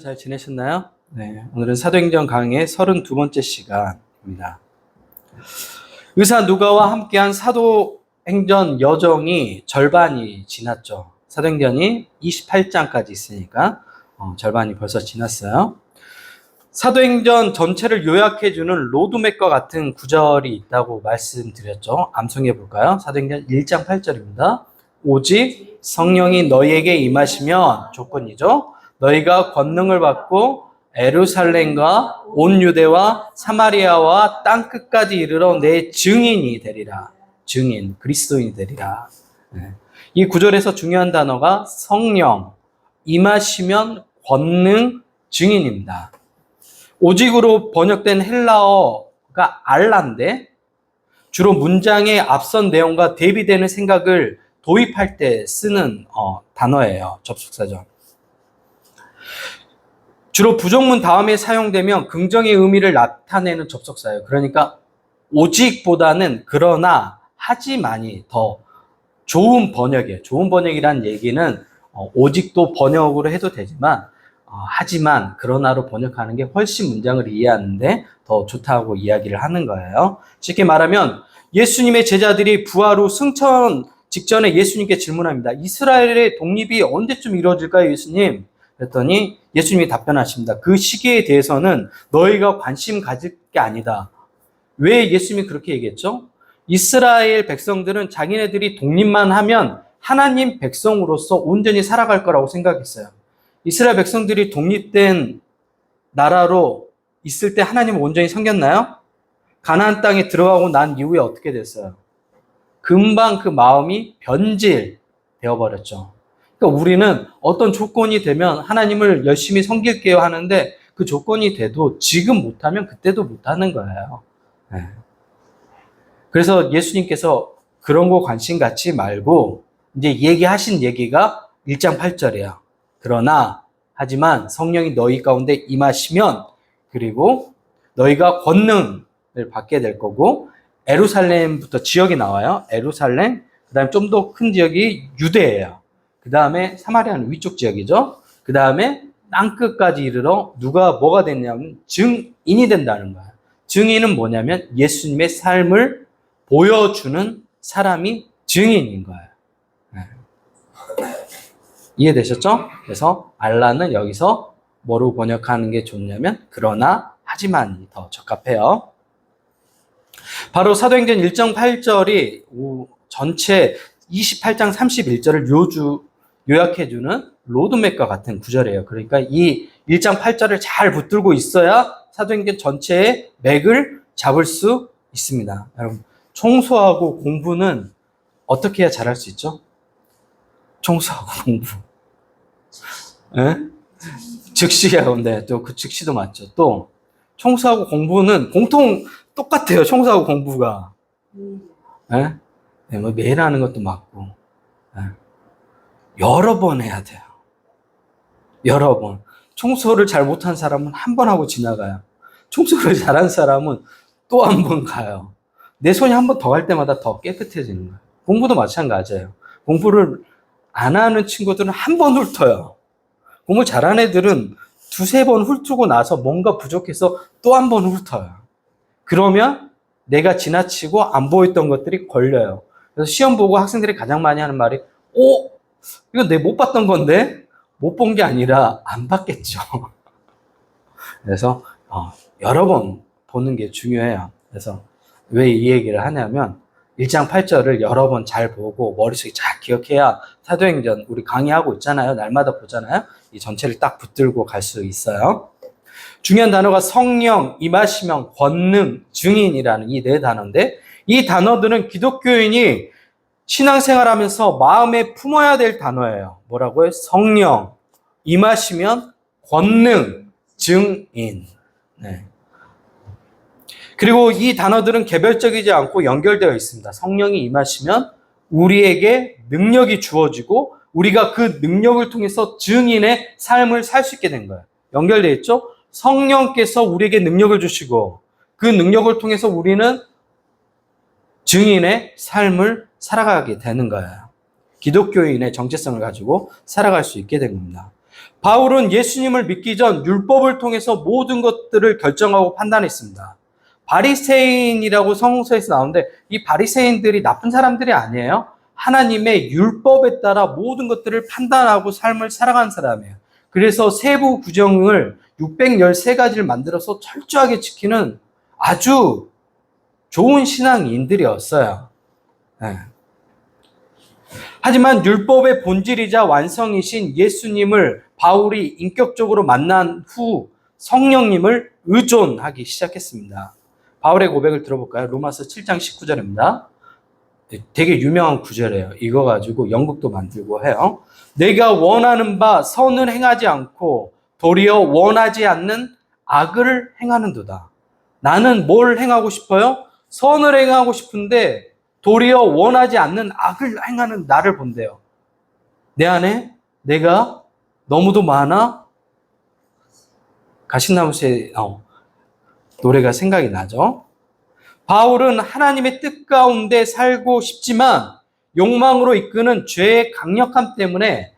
잘 지내셨나요? 네, 오늘은 사도행전 강의 32번째 시간입니다. 의사 누가와 함께한 사도행전 여정이 절반이 지났죠. 사도행전이 28장까지 있으니까 절반이 벌써 지났어요. 사도행전 전체를 요약해주는 로드맵과 같은 구절이 있다고 말씀드렸죠. 암송해 볼까요? 사도행전 1장 8절입니다. 오직 성령이 너희에게 임하시면 조건이죠. 너희가 권능을 받고 예루살렘과 온 유대와 사마리아와 땅끝까지 이르러 내 증인이 되리라. 증인, 그리스도인이 되리라. 이 구절에서 중요한 단어가 성령, 임하시면 권능, 증인입니다. 오직으로 번역된 헬라어가 알라인데 주로 문장의 앞선 내용과 대비되는 생각을 도입할 때 쓰는 단어예요. 접속사죠. 주로 부정문 다음에 사용되면 긍정의 의미를 나타내는 접속사예요. 그러니까 오직보다는 그러나 하지만이 더 좋은 번역이에요. 좋은 번역이란 얘기는 오직도 번역으로 해도 되지만 하지만 그러나로 번역하는 게 훨씬 문장을 이해하는데 더 좋다고 이야기를 하는 거예요. 쉽게 말하면 예수님의 제자들이 부활 후 승천 직전에 예수님께 질문합니다. 이스라엘의 독립이 언제쯤 이루어질까요, 예수님? 그랬더니 예수님이 답변하십니다. 그 시기에 대해서는 너희가 관심 가질 게 아니다. 왜 예수님이 그렇게 얘기했죠? 이스라엘 백성들은 자기네들이 독립만 하면 하나님 백성으로서 온전히 살아갈 거라고 생각했어요. 이스라엘 백성들이 독립된 나라로 있을 때 하나님은 온전히 섬겼나요? 가나안 땅에 들어가고 난 이후에 어떻게 됐어요? 금방 그 마음이 변질되어 버렸죠. 그러니까 우리는 어떤 조건이 되면 하나님을 열심히 섬길게요 하는데 그 조건이 돼도 지금 못하면 그때도 못하는 거예요. 그래서 예수님께서 그런 거 관심 갖지 말고 이제 얘기하신 얘기가 1장 8절이에요. 그러나 하지만 성령이 너희 가운데 임하시면 그리고 너희가 권능을 받게 될 거고 예루살렘부터 지역이 나와요. 예루살렘, 그 다음에 좀 더 큰 지역이 유대예요. 그 다음에 사마리아는 위쪽 지역이죠. 그 다음에 땅끝까지 이르러 누가 뭐가 됐냐면 증인이 된다는 거예요. 증인은 뭐냐면 예수님의 삶을 보여주는 사람이 증인인 거예요. 이해되셨죠? 그래서 알라는 여기서 뭐로 번역하는 게 좋냐면 그러나 하지만이 더 적합해요. 바로 사도행전 1장 8절이 전체 28장 31절을 요약해주는 로드맵과 같은 구절이에요. 그러니까 이 1장 8절을 잘 붙들고 있어야 사도행전 전체의 맥을 잡을 수 있습니다. 여러분, 청소하고 공부는 어떻게 해야 잘할 수 있죠? 청소하고 공부. 예? 즉시예요. 네, 또 그 즉시도 맞죠. 또 청소하고 공부는 공통 똑같아요. 청소하고 공부가. 예? 네, 뭐 매일 하는 것도 맞고. 예? 여러 번 해야 돼요. 여러 번. 청소를 잘 못한 사람은 한 번 하고 지나가요. 청소를 잘한 사람은 또 한 번 가요. 내 손이 한 번 더 갈 때마다 더 깨끗해지는 거예요. 공부도 마찬가지예요. 공부를 안 하는 친구들은 한 번 훑어요. 공부 잘하는 애들은 두세 번 훑고 나서 뭔가 부족해서 또 한 번 훑어요. 그러면 내가 지나치고 안 보였던 것들이 걸려요. 그래서 시험 보고 학생들이 가장 많이 하는 말이 이거 내 못 봤던 건데? 못 본 게 아니라 안 봤겠죠. 그래서 여러 번 보는 게 중요해요. 그래서 왜 이 얘기를 하냐면 1장 8절을 여러 번 잘 보고 머릿속에 잘 기억해야 사도행전 우리 강의하고 있잖아요. 날마다 보잖아요. 이 전체를 딱 붙들고 갈 수 있어요. 중요한 단어가 성령, 임하시면, 권능, 증인이라는 이 네 단어인데 이 단어들은 기독교인이 신앙생활하면서 마음에 품어야 될 단어예요. 뭐라고요? 성령, 임하시면, 권능, 증인. 네. 그리고 이 단어들은 개별적이지 않고 연결되어 있습니다. 성령이 임하시면 우리에게 능력이 주어지고 우리가 그 능력을 통해서 증인의 삶을 살 수 있게 된 거예요. 연결되어 있죠? 성령께서 우리에게 능력을 주시고 그 능력을 통해서 우리는 증인의 삶을 살아가게 되는 거예요. 기독교인의 정체성을 가지고 살아갈 수 있게 된 겁니다. 바울은 예수님을 믿기 전 율법을 통해서 모든 것들을 결정하고 판단했습니다. 바리새인이라고 성서에서 나오는데 이 바리새인들이 나쁜 사람들이 아니에요. 하나님의 율법에 따라 모든 것들을 판단하고 삶을 살아가는 사람이에요. 그래서 세부 규정을 613가지를 만들어서 철저하게 지키는 아주 좋은 신앙인들이었어요. 네. 하지만 율법의 본질이자 완성이신 예수님을 바울이 인격적으로 만난 후 성령님을 의존하기 시작했습니다. 바울의 고백을 들어볼까요? 로마서 7장 19절입니다. 되게 유명한 구절이에요. 이거 가지고 연극도 만들고 해요. 내가 원하는 바 선을 행하지 않고 도리어 원하지 않는 악을 행하는도다. 나는 뭘 행하고 싶어요? 선을 행하고 싶은데 도리어 원하지 않는 악을 행하는 나를 본대요. 내 안에 내가 너무도 많아. 가시나무새 노래가 생각이 나죠. 바울은 하나님의 뜻 가운데 살고 싶지만 욕망으로 이끄는 죄의 강력함 때문에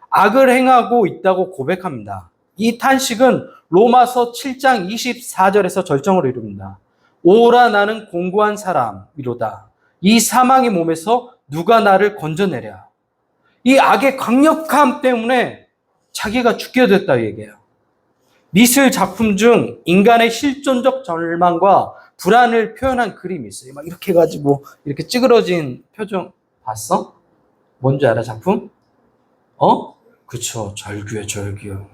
악을 행하고 있다고 고백합니다. 이 탄식은 로마서 7장 24절에서 절정을 이룹니다. 오라 나는 공고한 사람이로다. 이 사망의 몸에서 누가 나를 건져내랴. 이 악의 강력함 때문에 자기가 죽게 됐다 얘기해요. 미술 작품 중 인간의 실존적 절망과 불안을 표현한 그림이 있어요. 막 이렇게 해가지고 이렇게 찌그러진 표정 봤어? 뭔지 알아 작품? 그쵸, 절규예요, 절규.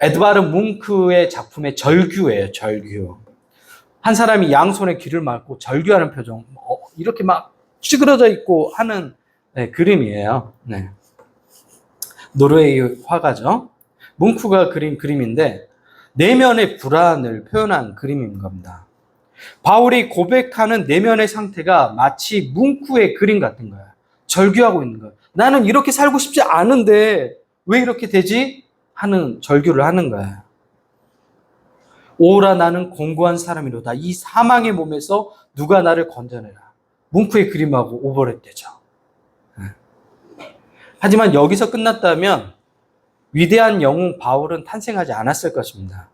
에드바르 뭉크의 작품의 절규예요, 절규. 한 사람이 양손에 귀를 막고 절규하는 표정, 이렇게 막 찌그러져 있고 하는 그림이에요. 네. 노르웨이 화가죠. 뭉크가 그린 그림인데 내면의 불안을 표현한 그림인 겁니다. 바울이 고백하는 내면의 상태가 마치 뭉크의 그림 같은 거야. 절규하고 있는 거야. 나는 이렇게 살고 싶지 않은데 왜 이렇게 되지? 하는 절규를 하는 거야. 오라 나는 공고한 사람이로다. 이 사망의 몸에서 누가 나를 건져내라. 뭉크의 그림하고 오버랩되죠. 하지만 여기서 끝났다면 위대한 영웅 바울은 탄생하지 않았을 것입니다.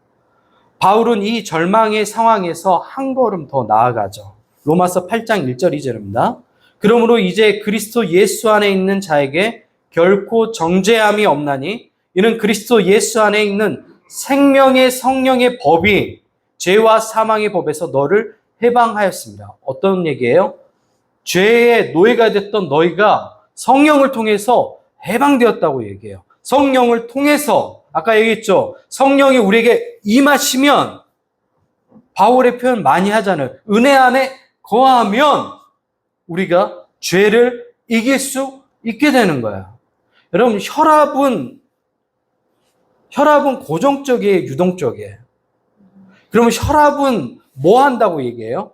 바울은 이 절망의 상황에서 한 걸음 더 나아가죠. 로마서 8장 1절 2절입니다. 그러므로 이제 그리스도 예수 안에 있는 자에게 결코 정죄함이 없나니 이는 그리스도 예수 안에 있는 생명의 성령의 법이 죄와 사망의 법에서 너를 해방하였습니다. 어떤 얘기예요? 죄의 노예가 됐던 너희가 성령을 통해서 해방되었다고 얘기해요. 성령을 통해서 아까 얘기했죠. 성령이 우리에게 임하시면 바울의 표현 많이 하잖아요. 은혜 안에 거하면 우리가 죄를 이길 수 있게 되는 거야. 여러분 혈압은 고정적이에요, 유동적이에요? 그러면 혈압은 뭐 한다고 얘기해요?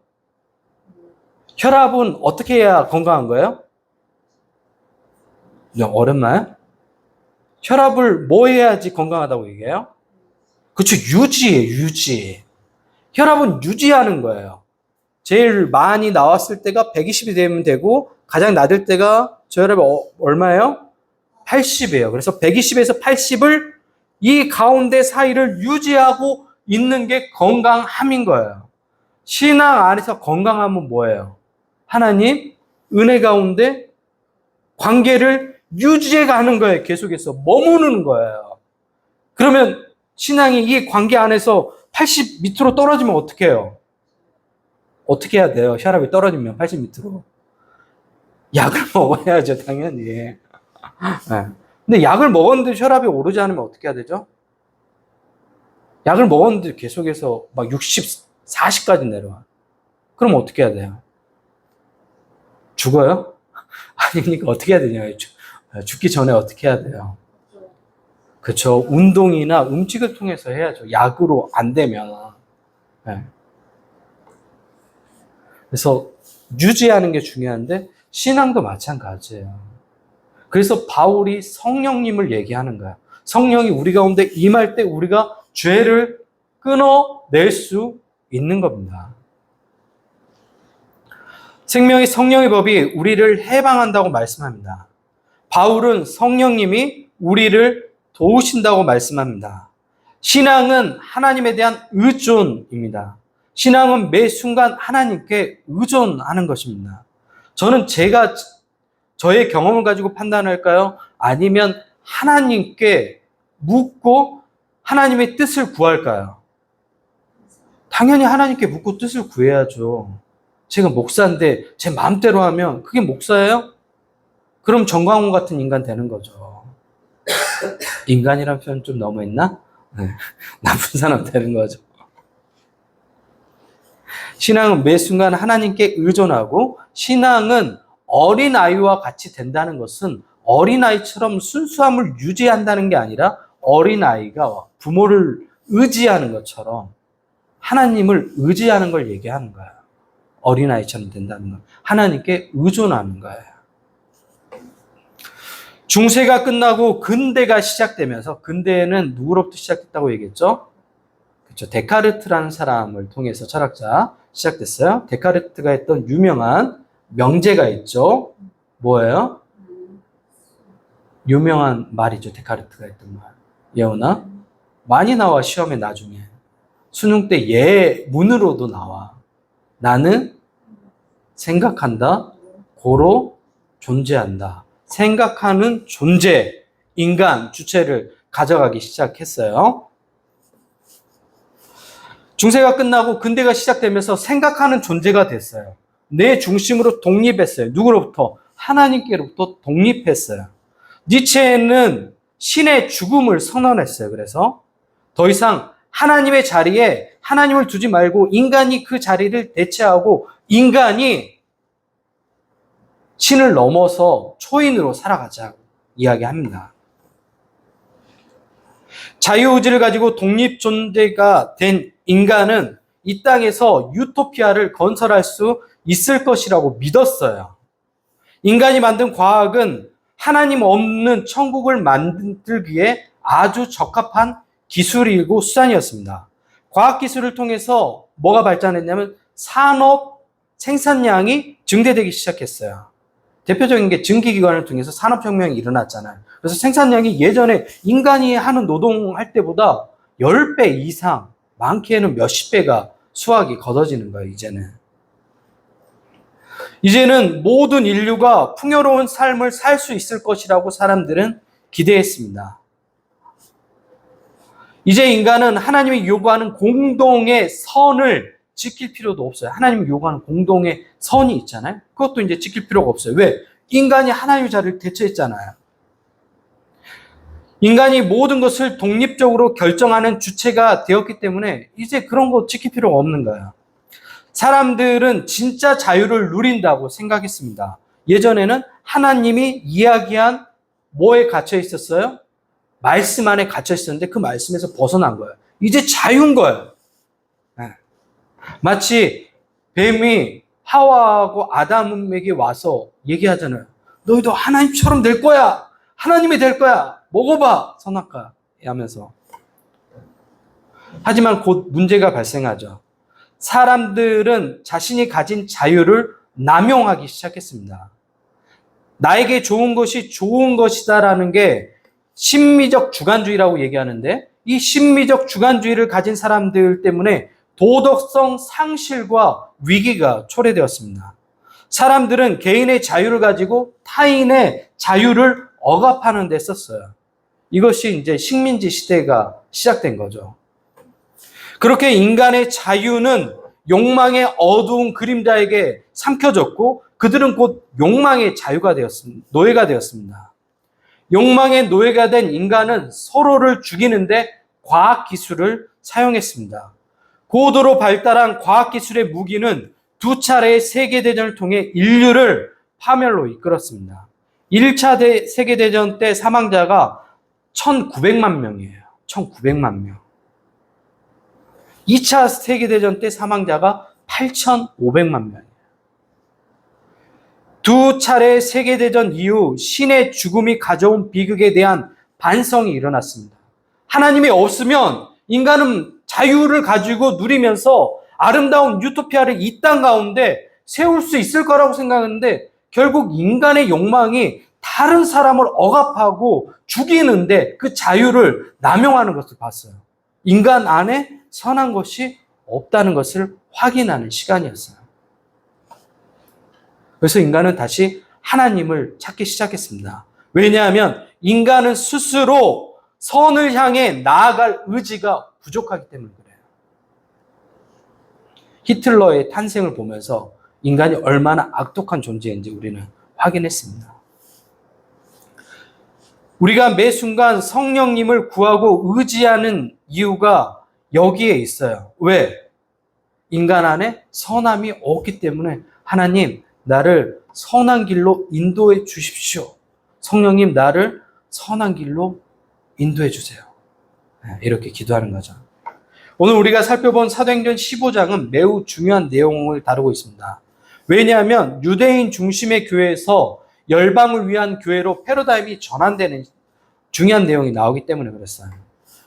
혈압은 어떻게 해야 건강한 거예요? 어렵나요? 혈압을 뭐 해야지 건강하다고 얘기해요? 그렇죠. 유지예요, 유지. 혈압은 유지하는 거예요. 제일 많이 나왔을 때가 120이 되면 되고 가장 낮을 때가 저 혈압이 얼마예요? 80이에요. 그래서 120에서 80을 이 가운데 사이를 유지하고 있는 게 건강함인 거예요. 신앙 안에서 건강함은 뭐예요? 하나님 은혜 가운데 관계를 유지해 가는 거예요. 계속해서 머무르는 거예요. 그러면 신앙이 이 관계 안에서 80 밑으로 떨어지면 어떻게 해요? 어떻게 해야 돼요? 혈압이 떨어지면 80 밑으로. 약을 먹어야죠, 당연히. 네. 근데 약을 먹었는데 혈압이 오르지 않으면 어떻게 해야 되죠? 약을 먹었는데 계속해서 막 60, 40까지 내려와. 그럼 어떻게 해야 돼요? 죽어요? 아니니까 어떻게 해야 되냐고요. 죽기 전에 어떻게 해야 돼요? 그렇죠. 운동이나 음식을 통해서 해야죠. 약으로 안 되면. 네. 그래서 유지하는 게 중요한데 신앙도 마찬가지예요. 그래서 바울이 성령님을 얘기하는 거야. 성령이 우리 가운데 임할 때 우리가 죄를 끊어낼 수 있는 겁니다. 생명의 성령의 법이 우리를 해방한다고 말씀합니다. 바울은 성령님이 우리를 도우신다고 말씀합니다. 신앙은 하나님에 대한 의존입니다. 신앙은 매 순간 하나님께 의존하는 것입니다. 저는 저의 경험을 가지고 판단할까요? 아니면 하나님께 묻고 하나님의 뜻을 구할까요? 당연히 하나님께 묻고 뜻을 구해야죠. 제가 목사인데 제 마음대로 하면 그게 목사예요? 그럼 정광훈 같은 인간 되는 거죠. 인간이라는 표현 좀 너무했나? 네. 나쁜 사람 되는 거죠. 신앙은 매 순간 하나님께 의존하고, 신앙은 어린아이와 같이 된다는 것은 어린아이처럼 순수함을 유지한다는 게 아니라 어린아이가 부모를 의지하는 것처럼 하나님을 의지하는 걸 얘기하는 거예요. 어린아이처럼 된다는 건 하나님께 의존하는 거예요. 중세가 끝나고 근대가 시작되면서, 근대는 누구로부터 시작됐다고 얘기했죠? 그렇죠. 데카르트라는 사람을 통해서 철학자 시작됐어요. 데카르트가 했던 유명한 명제가 있죠. 뭐예요? 유명한 말이죠. 데카르트가 했던 말. 예원아? 많이 나와, 시험에 나중에. 수능 때 예문으로도 나와. 나는 생각한다. 고로 존재한다. 생각하는 존재, 인간, 주체를 가져가기 시작했어요. 중세가 끝나고 근대가 시작되면서 생각하는 존재가 됐어요. 내 중심으로 독립했어요. 누구로부터? 하나님께로부터 독립했어요. 니체는 신의 죽음을 선언했어요. 그래서 더 이상 하나님의 자리에 하나님을 두지 말고 인간이 그 자리를 대체하고 인간이 신을 넘어서 초인으로 살아가자고 이야기합니다. 자유의지를 가지고 독립존재가 된 인간은 이 땅에서 유토피아를 건설할 수 있을 것이라고 믿었어요. 인간이 만든 과학은 하나님 없는 천국을 만들기에 아주 적합한 기술이고 수단이었습니다. 과학기술을 통해서 뭐가 발전했냐면 산업 생산량이 증대되기 시작했어요. 대표적인 게 증기기관을 통해서 산업혁명이 일어났잖아요. 그래서 생산량이 예전에 인간이 하는 노동할 때보다 10배 이상, 많게는 몇십 배가 수확이 걷어지는 거예요, 이제는 모든 인류가 풍요로운 삶을 살 수 있을 것이라고 사람들은 기대했습니다. 이제 인간은 하나님이 요구하는 공동의 선을 지킬 필요도 없어요. 하나님이 요구하는 공동의 선이 있잖아요. 그것도 이제 지킬 필요가 없어요. 왜? 인간이 하나님의 자리를 대체했잖아요. 인간이 모든 것을 독립적으로 결정하는 주체가 되었기 때문에 이제 그런 거 지킬 필요가 없는 거예요. 사람들은 진짜 자유를 누린다고 생각했습니다. 예전에는 하나님이 이야기한 뭐에 갇혀 있었어요? 말씀 안에 갇혀 있었는데 그 말씀에서 벗어난 거예요. 이제 자유인 거예요. 마치 뱀이 하와하고 아담에게 와서 얘기하잖아요. 너희도 하나님처럼 될 거야. 하나님이 될 거야. 먹어봐. 선악과 하면서. 하지만 곧 문제가 발생하죠. 사람들은 자신이 가진 자유를 남용하기 시작했습니다. 나에게 좋은 것이 좋은 것이다라는 게 심미적 주관주의라고 얘기하는데, 이 심미적 주관주의를 가진 사람들 때문에 도덕성 상실과 위기가 초래되었습니다. 사람들은 개인의 자유를 가지고 타인의 자유를 억압하는 데 썼어요. 이것이 이제 식민지 시대가 시작된 거죠. 그렇게 인간의 자유는 욕망의 어두운 그림자에게 삼켜졌고, 그들은 곧 욕망의 자유가 되었습니다. 노예가 되었습니다. 욕망의 노예가 된 인간은 서로를 죽이는데 과학기술을 사용했습니다. 고도로 발달한 과학기술의 무기는 두 차례의 세계대전을 통해 인류를 파멸로 이끌었습니다. 1차 세계대전 때 사망자가 1900만 명이에요. 1900만 명. 2차 세계대전 때 사망자가 8500만 명이에요. 두 차례 세계대전 이후 신의 죽음이 가져온 비극에 대한 반성이 일어났습니다. 하나님이 없으면 인간은 자유를 가지고 누리면서 아름다운 유토피아를 이 땅 가운데 세울 수 있을 거라고 생각했는데 결국 인간의 욕망이 다 다른 사람을 억압하고 죽이는데 그 자유를 남용하는 것을 봤어요. 인간 안에 선한 것이 없다는 것을 확인하는 시간이었어요. 그래서 인간은 다시 하나님을 찾기 시작했습니다. 왜냐하면 인간은 스스로 선을 향해 나아갈 의지가 부족하기 때문에 그래요. 히틀러의 탄생을 보면서 인간이 얼마나 악독한 존재인지 우리는 확인했습니다. 우리가 매 순간 성령님을 구하고 의지하는 이유가 여기에 있어요. 왜? 인간 안에 선함이 없기 때문에 하나님, 나를 선한 길로 인도해 주십시오. 성령님, 나를 선한 길로 인도해 주세요. 이렇게 기도하는 거죠. 오늘 우리가 살펴본 사도행전 15장은 매우 중요한 내용을 다루고 있습니다. 왜냐하면 유대인 중심의 교회에서 열방을 위한 교회로 패러다임이 전환되는 중요한 내용이 나오기 때문에 그랬어요.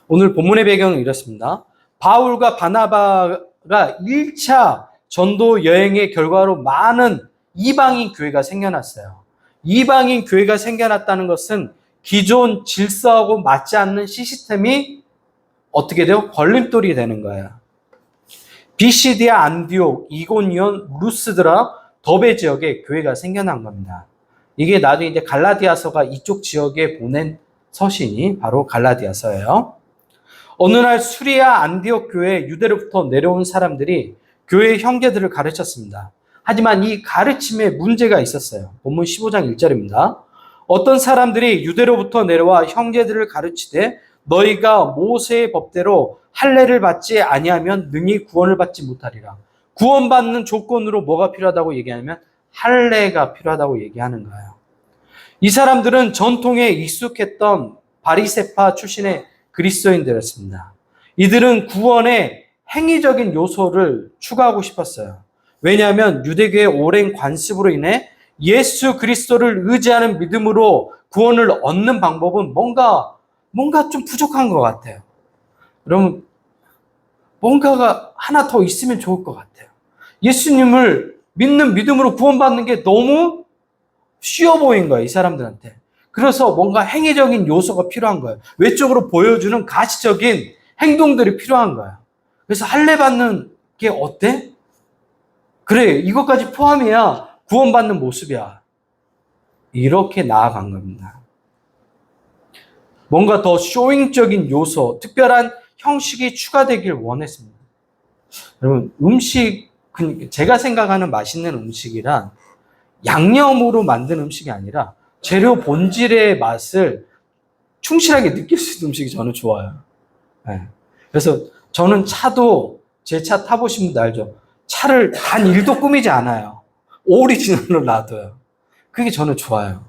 오늘 본문의 배경은 이렇습니다. 바울과 바나바가 1차 전도 여행의 결과로 많은 이방인 교회가 생겨났어요. 이방인 교회가 생겨났다는 것은 기존 질서하고 맞지 않는 시스템이 어떻게 돼요? 걸림돌이 되는 거예요. 비시디아, 안디옥, 이고니온, 루스드라, 더베 지역에 교회가 생겨난 겁니다. 이게 나중에 이제 갈라디아서가 이쪽 지역에 보낸 서신이 바로 갈라디아서예요. 어느 날 수리아 안디옥 교회 유대로부터 내려온 사람들이 교회의 형제들을 가르쳤습니다. 하지만 이 가르침에 문제가 있었어요. 본문 15장 1절입니다. 어떤 사람들이 유대로부터 내려와 형제들을 가르치되 너희가 모세의 법대로 할례를 받지 아니하면 능히 구원을 받지 못하리라. 구원받는 조건으로 뭐가 필요하다고 얘기하면 할례가 필요하다고 얘기하는 거예요. 이 사람들은 전통에 익숙했던 바리새파 출신의 그리스도인들이었습니다. 이들은 구원에 행위적인 요소를 추가하고 싶었어요. 왜냐하면 유대교의 오랜 관습으로 인해 예수 그리스도를 의지하는 믿음으로 구원을 얻는 방법은 뭔가 좀 부족한 것 같아요. 여러분, 뭔가가 하나 더 있으면 좋을 것 같아요. 예수님을 믿는 믿음으로 구원받는 게 너무 쉬워 보인 거예요, 이 사람들한테. 그래서 뭔가 행위적인 요소가 필요한 거예요. 외적으로 보여주는 가시적인 행동들이 필요한 거예요. 그래서 할례 받는 게 어때? 그래, 이것까지 포함해야 구원받는 모습이야. 이렇게 나아간 겁니다. 뭔가 더 쇼잉적인 요소, 특별한 형식이 추가되길 원했습니다. 여러분, 제가 생각하는 맛있는 음식이란 양념으로 만든 음식이 아니라 재료 본질의 맛을 충실하게 느낄 수 있는 음식이 저는 좋아요. 네. 그래서 저는 차도 제 차 타보신 분들 알죠? 차를 단 1도 꾸미지 않아요. 오리지널로 놔둬요. 그게 저는 좋아요.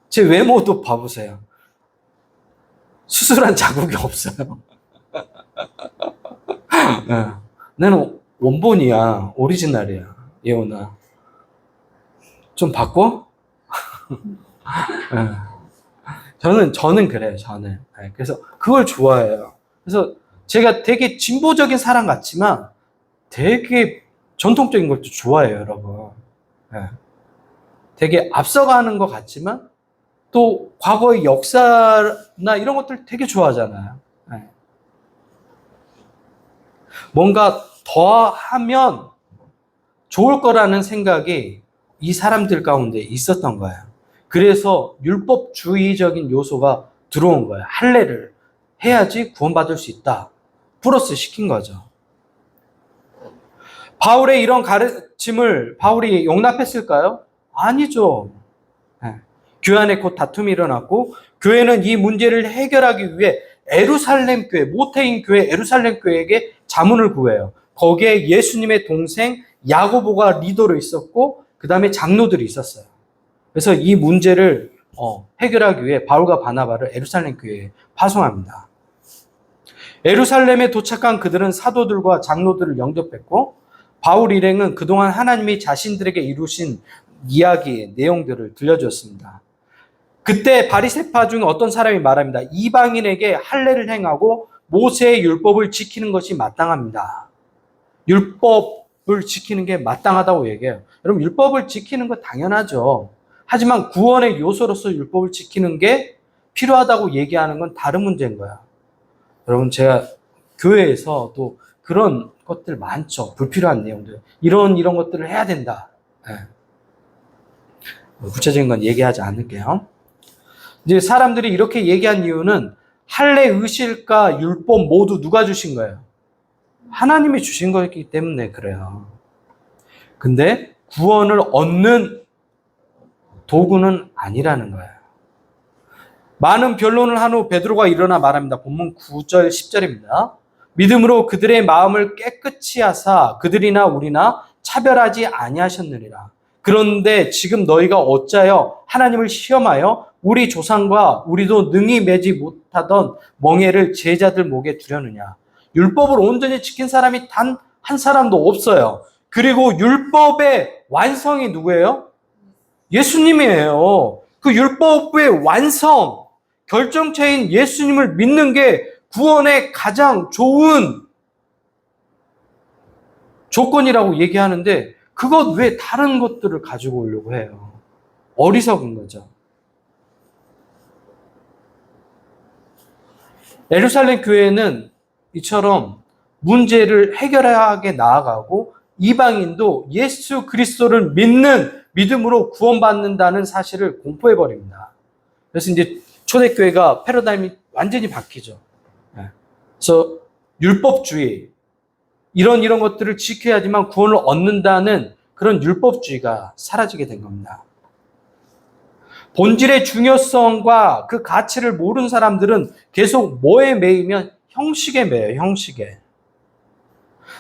제 외모도 봐보세요. 수술한 자국이 없어요. 네. 나는 원본이야. 오리지널이야. 예원아. 좀 바꿔? 네. 저는 그래요. 저는. 네. 그래서 그걸 좋아해요. 그래서 제가 되게 진보적인 사람 같지만 되게 전통적인 걸 또 좋아해요, 여러분. 네. 되게 앞서가는 것 같지만 또 과거의 역사나 이런 것들 되게 좋아하잖아요. 네. 뭔가 더 하면 좋을 거라는 생각이 이 사람들 가운데 있었던 거예요. 그래서 율법주의적인 요소가 들어온 거예요. 할례를 해야지 구원받을 수 있다. 플러스 시킨 거죠. 바울의 이런 가르침을 바울이 용납했을까요? 아니죠. 네. 교회 안에 곧 다툼이 일어났고 교회는 이 문제를 해결하기 위해 에루살렘 교회, 모태인 교회 에루살렘 교회에게 자문을 구해요. 거기에 예수님의 동생 야고보가 리더로 있었고 그 다음에 장로들이 있었어요. 그래서 이 문제를 해결하기 위해 바울과 바나바를 에루살렘 교회에 파송합니다. 에루살렘에 도착한 그들은 사도들과 장로들을 영접했고 바울 일행은 그동안 하나님이 자신들에게 이루신 이야기의 내용들을 들려주었습니다. 그때 바리새파 중 어떤 사람이 말합니다. 이방인에게 할례를 행하고 모세의 율법을 지키는 것이 마땅합니다. 율법을 지키는 게 마땅하다고 얘기해요. 여러분, 율법을 지키는 거 당연하죠. 하지만 구원의 요소로서 율법을 지키는 게 필요하다고 얘기하는 건 다른 문제인 거야. 여러분, 제가 교회에서 또 그런 것들 많죠. 불필요한 내용들. 이런 것들을 해야 된다. 네. 구체적인 건 얘기하지 않을게요. 이제 사람들이 이렇게 얘기한 이유는 할례, 의실과 율법 모두 누가 주신 거예요? 하나님이 주신 거기 때문에 그래요. 근데 구원을 얻는 도구는 아니라는 거예요. 많은 변론을 한 후 베드로가 일어나 말합니다. 본문 9절, 10절입니다. 믿음으로 그들의 마음을 깨끗이 하사 그들이나 우리나 차별하지 아니하셨느니라. 그런데 지금 너희가 어찌하여 하나님을 시험하여 우리 조상과 우리도 능히 매지 못하던 멍에를 제자들 목에 두려느냐. 율법을 온전히 지킨 사람이 단 한 사람도 없어요. 그리고 율법의 완성이 누구예요? 예수님이에요. 그 율법의 완성, 결정체인 예수님을 믿는 게 구원의 가장 좋은 조건이라고 얘기하는데 그것 왜 다른 것들을 가지고 오려고 해요? 어리석은 거죠. 예루살렘 교회는 이처럼 문제를 해결하게 나아가고 이방인도 예수 그리스도를 믿는 믿음으로 구원받는다는 사실을 공포해버립니다. 그래서 이제 초대교회가 패러다임이 완전히 바뀌죠. 그래서 율법주의, 이런 것들을 지켜야지만 구원을 얻는다는 그런 율법주의가 사라지게 된 겁니다. 본질의 중요성과 그 가치를 모르는 사람들은 계속 뭐에 매이면 형식에 매여요, 형식에.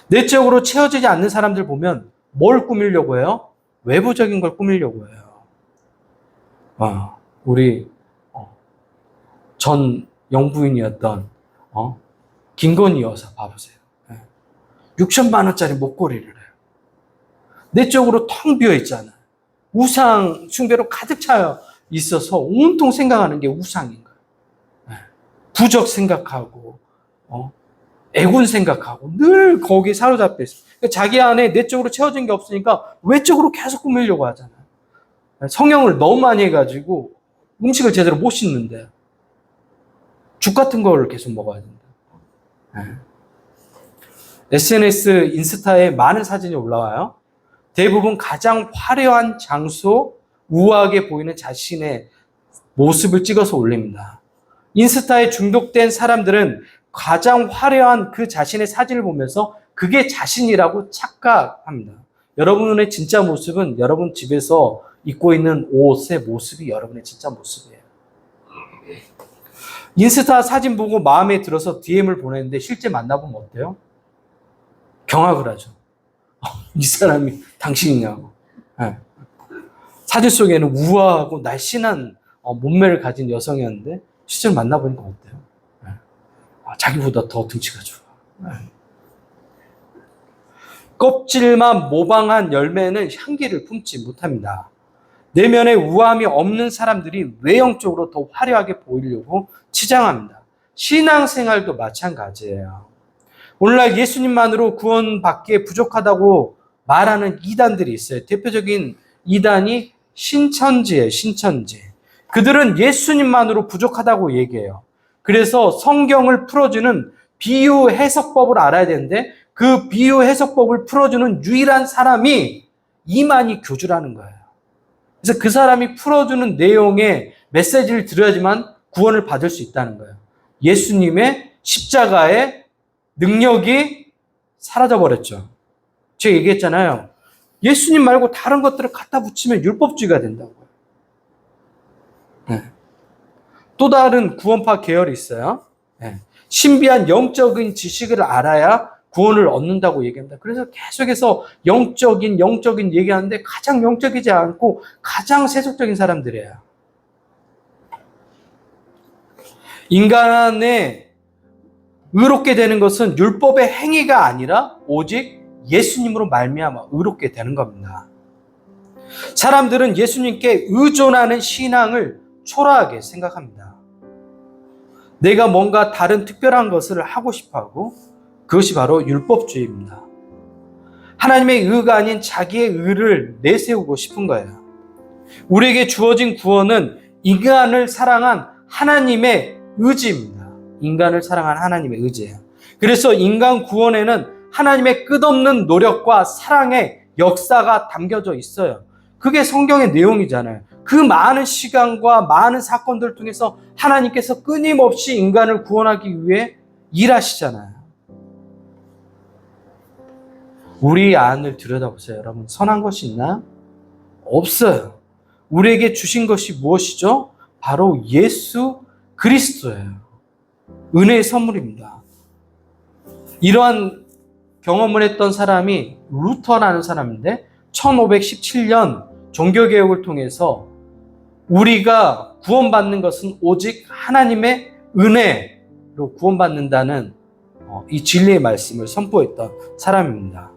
내적으로 채워지지 않는 사람들 보면 뭘 꾸미려고 해요? 외부적인 걸 꾸미려고 해요. 우리 전 영부인이었던 김건희 여사 봐보세요. 6천만 원짜리 목걸이를 해요. 내적으로 텅 비어 있잖아요. 우상 숭배로 가득 차 있어서 온통 생각하는 게 우상인 거예요. 부적 생각하고 애군 생각하고 늘 거기에 사로잡혀 있어요. 그러니까 자기 안에 내적으로 채워진 게 없으니까 외적으로 계속 꾸미려고 하잖아요. 성형을 너무 많이 해가지고 음식을 제대로 못 씹는데 죽 같은 걸 계속 먹어야 된다. SNS, 인스타에 많은 사진이 올라와요. 대부분 가장 화려한 장소, 우아하게 보이는 자신의 모습을 찍어서 올립니다. 인스타에 중독된 사람들은 가장 화려한 그 자신의 사진을 보면서 그게 자신이라고 착각합니다. 여러분의 진짜 모습은 여러분 집에서 입고 있는 옷의 모습이 여러분의 진짜 모습이에요. 인스타 사진 보고 마음에 들어서 DM을 보냈는데 실제 만나보면 어때요? 경악을 하죠. 이 사람이 당신이냐고. 사진 속에는 우아하고 날씬한 몸매를 가진 여성이었는데 실제로 만나보니까 어때요? 자기보다 더 등치가 좋아. 껍질만 모방한 열매는 향기를 품지 못합니다. 내면에 우아함이 없는 사람들이 외형적으로 더 화려하게 보이려고 치장합니다. 신앙생활도 마찬가지예요. 오늘날 예수님만으로 구원받기에 부족하다고 말하는 이단들이 있어요. 대표적인 이단이 신천지예요. 신천지. 그들은 예수님만으로 부족하다고 얘기해요. 그래서 성경을 풀어주는 비유 해석법을 알아야 되는데 그 비유 해석법을 풀어주는 유일한 사람이 이만희 교주라는 거예요. 그래서 그 사람이 풀어주는 내용의 메시지를 들어야지만 구원을 받을 수 있다는 거예요. 예수님의 십자가의 능력이 사라져버렸죠. 제가 얘기했잖아요. 예수님 말고 다른 것들을 갖다 붙이면 율법주의가 된다고요. 또 다른 구원파 계열이 있어요. 신비한 영적인 지식을 알아야 구원을 얻는다고 얘기합니다. 그래서 계속해서 영적인 얘기하는데 가장 영적이지 않고 가장 세속적인 사람들이에요. 인간의 의롭게 되는 것은 율법의 행위가 아니라 오직 예수님으로 말미암아 의롭게 되는 겁니다. 사람들은 예수님께 의존하는 신앙을 초라하게 생각합니다. 내가 뭔가 다른 특별한 것을 하고 싶어하고 그것이 바로 율법주의입니다. 하나님의 의가 아닌 자기의 의를 내세우고 싶은 거예요. 우리에게 주어진 구원은 인간을 사랑한 하나님의 의지입니다. 인간을 사랑한 하나님의 의지예요. 그래서 인간 구원에는 하나님의 끝없는 노력과 사랑의 역사가 담겨져 있어요. 그게 성경의 내용이잖아요. 그 많은 시간과 많은 사건들을 통해서 하나님께서 끊임없이 인간을 구원하기 위해 일하시잖아요. 우리 안을 들여다보세요. 여러분, 선한 것이 있나? 없어요. 우리에게 주신 것이 무엇이죠? 바로 예수 그리스도예요. 은혜의 선물입니다. 이러한 경험을 했던 사람이 루터라는 사람인데 1517년 종교개혁을 통해서 우리가 구원받는 것은 오직 하나님의 은혜로 구원받는다는 이 진리의 말씀을 선포했던 사람입니다.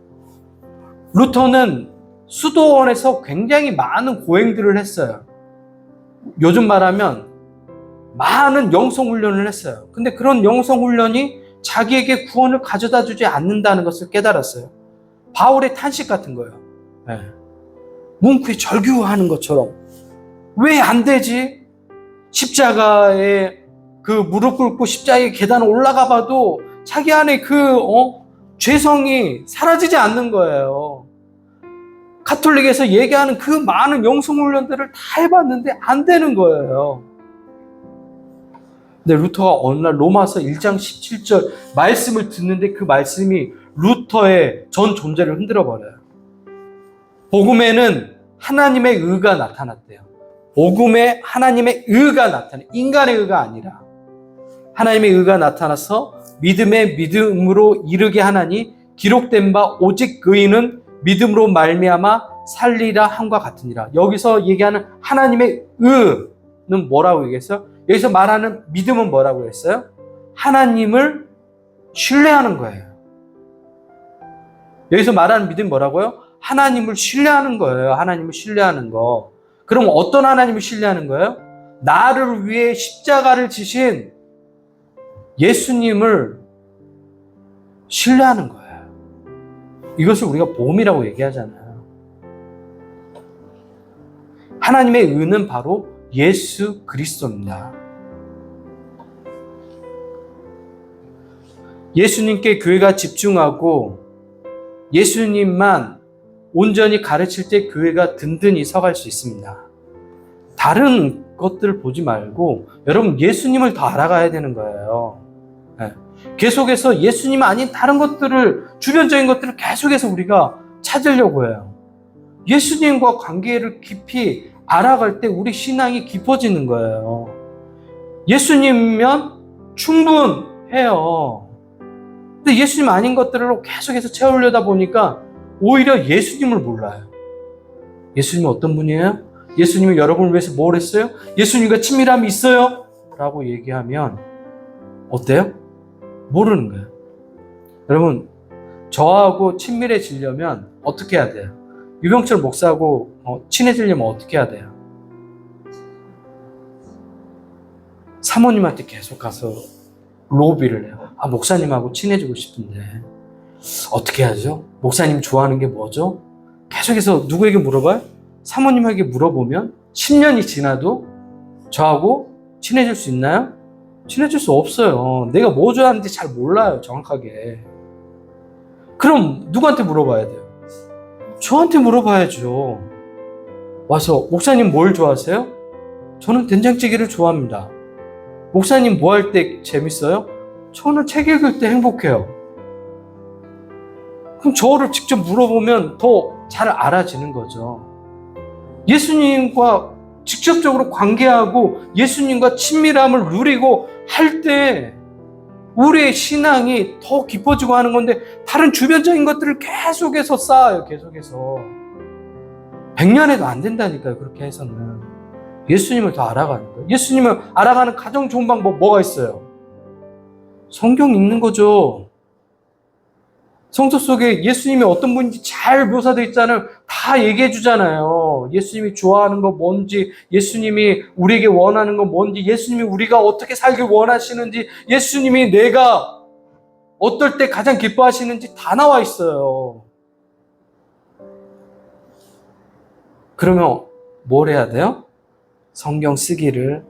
루터는 수도원에서 굉장히 많은 고행들을 했어요. 요즘 말하면 많은 영성훈련을 했어요. 근데 그런 영성훈련이 자기에게 구원을 가져다 주지 않는다는 것을 깨달았어요. 바울의 탄식 같은 거예요. 네. 뭉크에 절규하는 것처럼. 왜 안 되지? 십자가에 그 무릎 꿇고 십자가의 계단 올라가 봐도 자기 안에 죄성이 사라지지 않는 거예요. 가톨릭에서 얘기하는 그 많은 영성훈련들을 다 해봤는데 안 되는 거예요. 근데 루터가 어느 날 로마서 1장 17절 말씀을 듣는데 그 말씀이 루터의 전 존재를 흔들어 버려요. 복음에는 하나님의 의가 나타났대요. 복음에 하나님의 의가 나타나, 인간의 의가 아니라 하나님의 의가 나타나서 믿음의 믿음으로 이르게 하나니 기록된 바 오직 의인은 믿음으로 말미암아 살리라 함과 같으니라. 여기서 얘기하는 하나님의 의는 뭐라고 얘기했어요? 여기서 말하는 믿음은 뭐라고 했어요? 하나님을 신뢰하는 거예요. 여기서 말하는 믿음이 뭐라고요? 하나님을 신뢰하는 거예요. 하나님을 신뢰하는 거. 그럼 어떤 하나님을 신뢰하는 거예요? 나를 위해 십자가를 지신 예수님을 신뢰하는 거예요. 이것을 우리가 복음이라고 얘기하잖아요. 하나님의 의는 바로 예수 그리스도입니다. 예수님께 교회가 집중하고 예수님만 온전히 가르칠 때 교회가 든든히 서갈 수 있습니다. 다른 것들을 보지 말고 여러분 예수님을 더 알아가야 되는 거예요. 계속해서 예수님 아닌 다른 것들을, 주변적인 것들을 계속해서 우리가 찾으려고 해요. 예수님과 관계를 깊이 알아갈 때 우리 신앙이 깊어지는 거예요. 예수님이면 충분해요. 근데 예수님 아닌 것들로 계속해서 채우려다 보니까 오히려 예수님을 몰라요. 예수님이 어떤 분이에요? 예수님이 여러분을 위해서 뭘 했어요? 예수님과 친밀함이 있어요? 라고 얘기하면 어때요? 모르는 거예요. 여러분, 저하고 친밀해지려면 어떻게 해야 돼요? 유병철 목사하고 친해지려면 어떻게 해야 돼요? 사모님한테 계속 가서 로비를 해요. 목사님하고 친해지고 싶은데 어떻게 하죠? 목사님 좋아하는 게 뭐죠? 계속해서 누구에게 물어봐요? 사모님에게 물어보면 10년이 지나도 저하고 친해질 수 있나요? 친해질 수 없어요. 내가 뭐 좋아하는지 잘 몰라요, 정확하게. 그럼 누구한테 물어봐야 돼요? 저한테 물어봐야죠. 와서 목사님 뭘 좋아하세요? 저는 된장찌개를 좋아합니다. 목사님 뭐 할 때 재밌어요? 저는 책 읽을 때 행복해요. 그럼 저를 직접 물어보면 더 잘 알아지는 거죠. 예수님과 직접적으로 관계하고 예수님과 친밀함을 누리고 할 때 우리의 신앙이 더 깊어지고 하는 건데 다른 주변적인 것들을 계속해서 쌓아요. 계속해서 100년에도 안 된다니까요. 그렇게 해서는 예수님을 더 알아가는 거예요. 예수님을 알아가는 가장 좋은 방법 뭐가 있어요? 성경 읽는 거죠. 성서 속에 예수님이 어떤 분인지 잘 묘사되어 있잖아요. 다 얘기해 주잖아요. 예수님이 좋아하는 거 뭔지, 예수님이 우리에게 원하는 거 뭔지, 예수님이 우리가 어떻게 살길 원하시는지, 예수님이 내가 어떨 때 가장 기뻐하시는지 다 나와 있어요. 그러면 뭘 해야 돼요? 성경 쓰기를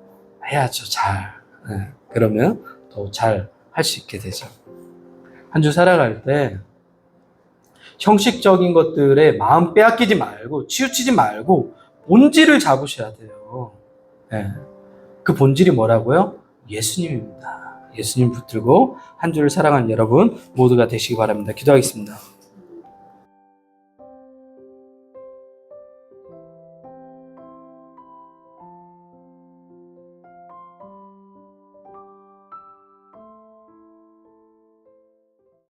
해야죠. 잘. 네, 그러면 더 잘 할 수 있게 되죠. 한 주 살아갈 때 형식적인 것들에 마음 빼앗기지 말고 치우치지 말고 본질을 잡으셔야 돼요. 네. 그 본질이 뭐라고요? 예수님입니다. 예수님 붙들고 한 주를 살아가는 여러분 모두가 되시기 바랍니다. 기도하겠습니다.